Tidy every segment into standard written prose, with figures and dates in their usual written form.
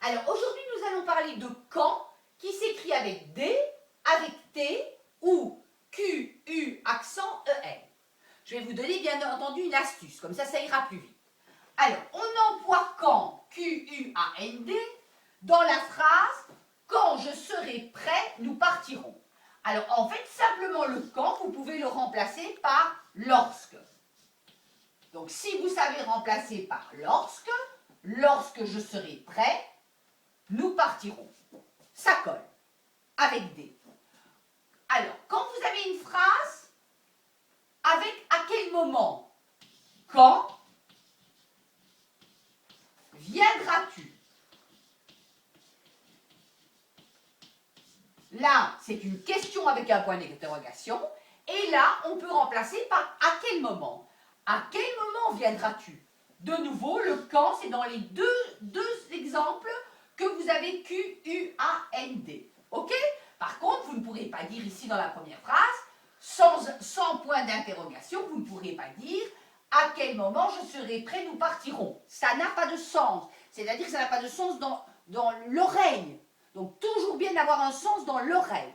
Alors aujourd'hui, nous allons parler de quand qui s'écrit avec D, avec T ou Q, U, accent, EN. Je vais vous donner bien entendu une astuce, comme ça ira plus vite. Alors, on emploie quand, Q, U, A, N, D, dans la phrase « Quand je serai prêt, nous partirons ». Alors, en fait, simplement le « quand », vous pouvez le remplacer par « lorsque ». Donc, si vous savez remplacer par « lorsque je serai prêt, nous partirons ». Ça colle, avec D. Alors, quand vous avez une phrase, avec à quel moment, quand viendras-tu? Là, c'est une question avec un point d'interrogation. Et là, on peut remplacer par à quel moment? À quel moment viendras-tu? De nouveau, le quand, c'est dans les deux exemples que vous avez Q, U, A, N, D. OK? Par contre, vous ne pourrez pas dire ici dans la première phrase, sans point d'interrogation, vous ne pourrez pas dire à quel moment je serai prêt, nous partirons. Ça n'a pas de sens. C'est-à-dire que ça n'a pas de sens dans l'oreille. Donc, toujours bien d'avoir un sens dans l'oreille.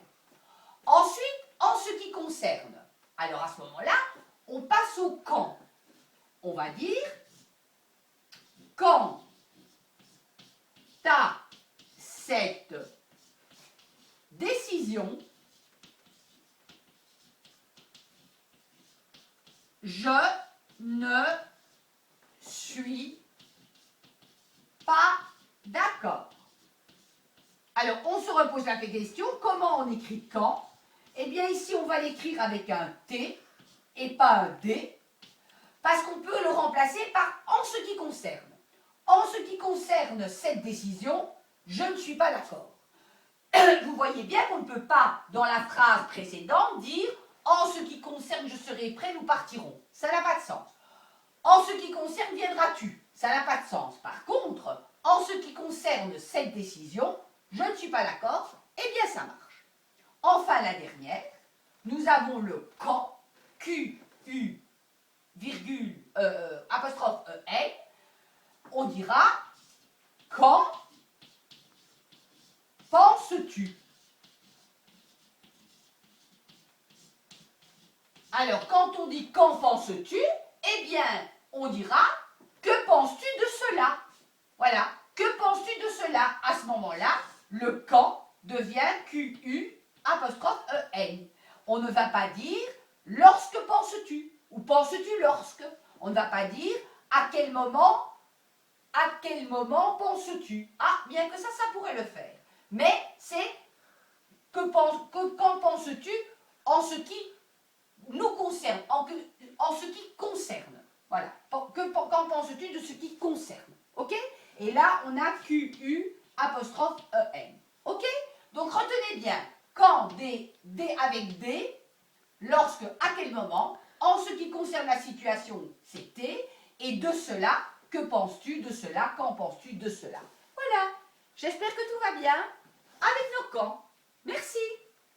Ensuite, en ce qui concerne, alors à ce moment-là, on passe au quand. On va dire, quand t'as cette décision, je ne suis pas d'accord. Alors, on se repose la question, comment on écrit quand? Eh bien, ici, on va l'écrire avec un T et pas un D, parce qu'on peut le remplacer par « en ce qui concerne ». En ce qui concerne cette décision, je ne suis pas d'accord. Vous voyez bien qu'on ne peut pas, dans la phrase précédente, dire « en ce qui concerne, je serai prêt, nous partirons ». Ça n'a pas de sens. En ce qui concerne, viendras-tu? Ça n'a pas de sens. Par contre, en ce qui concerne cette décision, je ne suis pas d'accord, eh bien ça marche. Enfin, la dernière, nous avons le quand, Q, U, virgule, apostrophe, E, on dira quand penses-tu? Alors, quand on dit quand penses-tu, eh bien, on dira que penses-tu de cela? Voilà, que penses-tu de cela? À ce moment-là, le quand devient QU apostrophe EN. On ne va pas dire lorsque penses-tu ou penses-tu lorsque. On ne va pas dire à quel moment penses-tu. Ah, bien que ça pourrait le faire. Mais c'est quand penses-tu en ce qui nous concerne, en ce qui concerne. Voilà. Quand penses-tu de ce qui concerne? OK? Et là, on a QU apostrophe EN. OK? Donc, retenez bien, quand D avec D, lorsque, à quel moment, en ce qui concerne la situation, c'est T, et de cela, que penses-tu de cela? Qu'en penses-tu de cela? Voilà. J'espère que tout va bien avec nos quand. Merci.